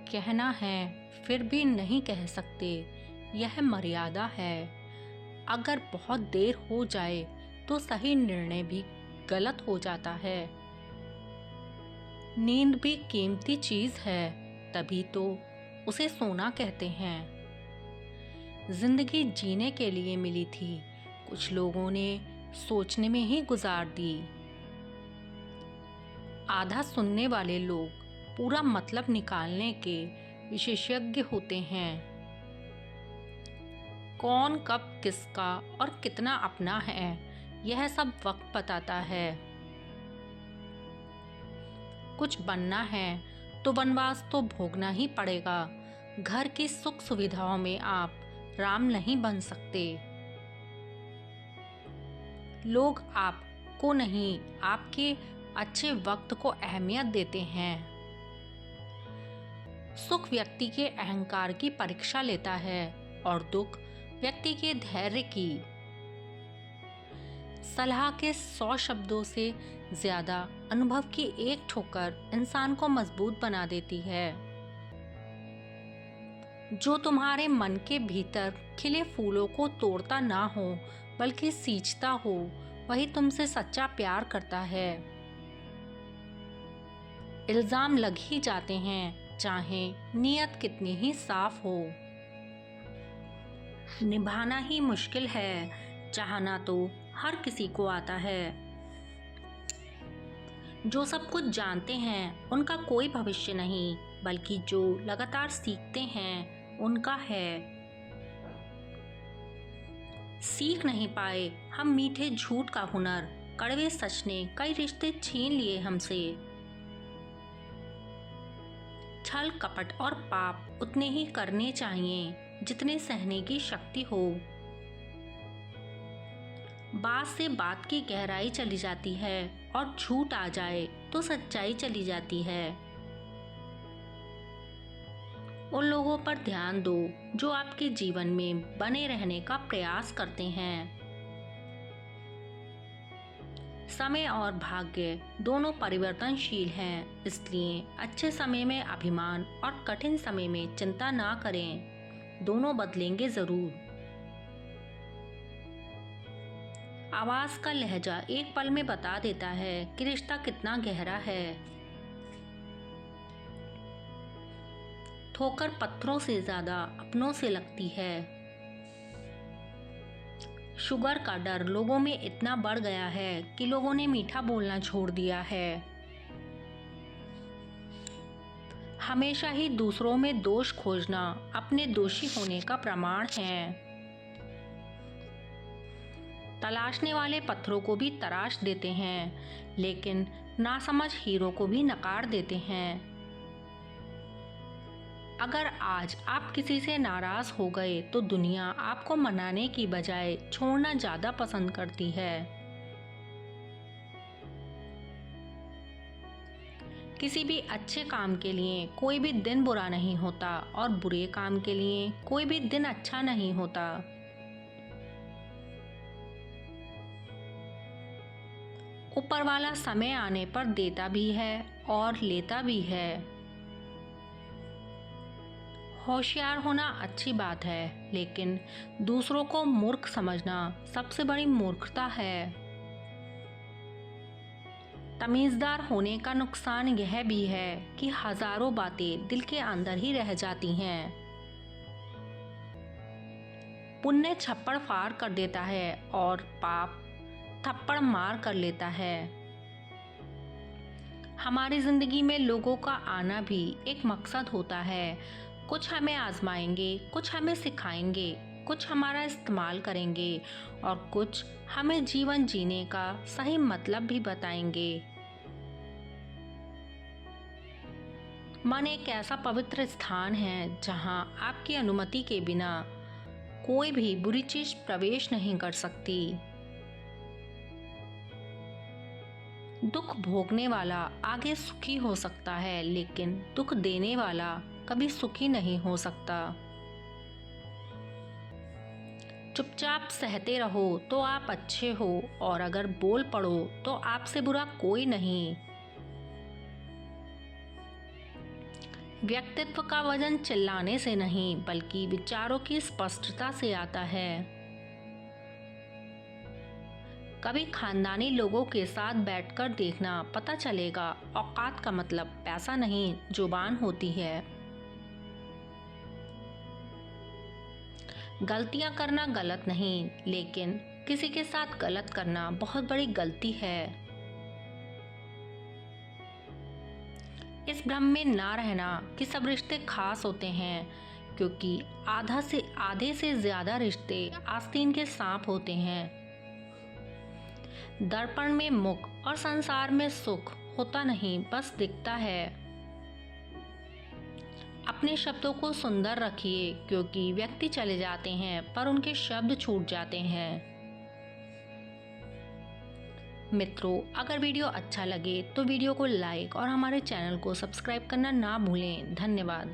कहना है फिर भी नहीं कह सकते, यह मर्यादा है। अगर बहुत देर हो जाए तो सही निर्णय भी गलत हो जाता है। नींद भी कीमती चीज है, तभी तो उसे सोना कहते हैं। जिंदगी जीने के लिए मिली थी, कुछ लोगों ने सोचने में ही गुजार दी। आधा सुनने वाले लोग पूरा मतलब निकालने के विशेषज्ञ होते हैं। कौन कब किसका और कितना अपना है, यह सब वक्त बताता है। कुछ बनना है तो वनवास तो भोगना ही पड़ेगा। घर की सुख सुविधाओं में आप राम नहीं बन सकते। लोग आपको नहीं, आपके अच्छे वक्त को अहमियत देते हैं। सुख व्यक्ति के अहंकार की परीक्षा लेता है और दुख व्यक्ति के धैर्य की। सलाह के 100 शब्दों से ज्यादा अनुभव की एक ठोकर इंसान को मजबूत बना देती है। जो तुम्हारे मन के भीतर खिले फूलों को तोड़ता ना हो बल्कि सींचता हो, वही तुमसे सच्चा प्यार करता है। इल्जाम लग ही जाते हैं, चाहे नीयत कितनी ही साफ हो। निभाना ही मुश्किल है, चाहना तो हर किसी को आता है। जो सब कुछ जानते हैं उनका कोई भविष्य नहीं, बल्कि जो लगातार सीखते हैं उनका है। सीख नहीं पाए हम मीठे झूठ का हुनर, कड़वे सच ने कई रिश्ते छीन लिए हमसे। छल कपट और पाप उतने ही करने चाहिए जितने सहने की शक्ति हो। बात से बात की गहराई चली जाती है और झूठ आ जाए तो सच्चाई चली जाती है। उन लोगों पर ध्यान दो जो आपके जीवन में बने रहने का प्रयास करते हैं। समय और भाग्य दोनों परिवर्तनशील हैं, इसलिए अच्छे समय में अभिमान और कठिन समय में चिंता ना करें, दोनों बदलेंगे जरूर। आवाज का लहजा एक पल में बता देता है कि रिश्ता कितना गहरा है। ठोकर पत्थरों से ज्यादा अपनों से लगती है। शुगर का डर लोगों में इतना बढ़ गया है कि लोगों ने मीठा बोलना छोड़ दिया है। हमेशा ही दूसरों में दोष खोजना अपने दोषी होने का प्रमाण है। तलाशने वाले पत्थरों को भी तराश देते हैं, लेकिन नासमझ हीरो को भी नकार देते हैं। अगर आज आप किसी से नाराज हो गए तो दुनिया आपको मनाने की बजाय छोड़ना ज्यादा पसंद करती है। किसी भी अच्छे काम के लिए कोई भी दिन बुरा नहीं होता और बुरे काम के लिए कोई भी दिन अच्छा नहीं होता। ऊपर वाला समय आने पर देता भी है और लेता भी है। होशियार होना अच्छी बात है, लेकिन दूसरों को मूर्ख समझना सबसे बड़ी मूर्खता है। तमीजदार होने का नुकसान यह भी है कि हजारों बातें दिल के अंदर ही रह जाती हैं। पुण्य छप्पड़ फाड़ कर देता है और पाप थप्पड़ मार कर लेता है। हमारी जिंदगी में लोगों का आना भी एक मकसद होता है। कुछ हमें आजमाएंगे, कुछ हमें सिखाएंगे, कुछ हमारा इस्तेमाल करेंगे और कुछ हमें जीवन जीने का सही मतलब भी बताएंगे। मन एक ऐसा पवित्र स्थान है जहां आपकी अनुमति के बिना कोई भी बुरी चीज प्रवेश नहीं कर सकती। दुख भोगने वाला आगे सुखी हो सकता है, लेकिन दुख देने वाला कभी सुखी नहीं हो सकता। चुपचाप सहते रहो तो आप अच्छे हो, और अगर बोल पड़ो तो आपसे बुरा कोई नहीं। व्यक्तित्व का वजन चिल्लाने से नहीं बल्कि विचारों की स्पष्टता से आता है। कभी खानदानी लोगों के साथ बैठकर देखना, पता चलेगा औकात का मतलब पैसा नहीं जुबान होती है। गलतियां करना गलत नहीं, लेकिन किसी के साथ गलत करना बहुत बड़ी गलती है। इस भ्रम में ना रहना कि सब रिश्ते खास होते हैं, क्योंकि आधे से ज्यादा रिश्ते आस्तीन के सांप होते हैं। दर्पण में मुख और संसार में सुख होता नहीं, बस दिखता है। अपने शब्दों को सुंदर रखिए, क्योंकि व्यक्ति चले जाते हैं पर उनके शब्द छूट जाते हैं। मित्रों, अगर वीडियो अच्छा लगे तो वीडियो को लाइक और हमारे चैनल को सब्सक्राइब करना ना भूलें। धन्यवाद।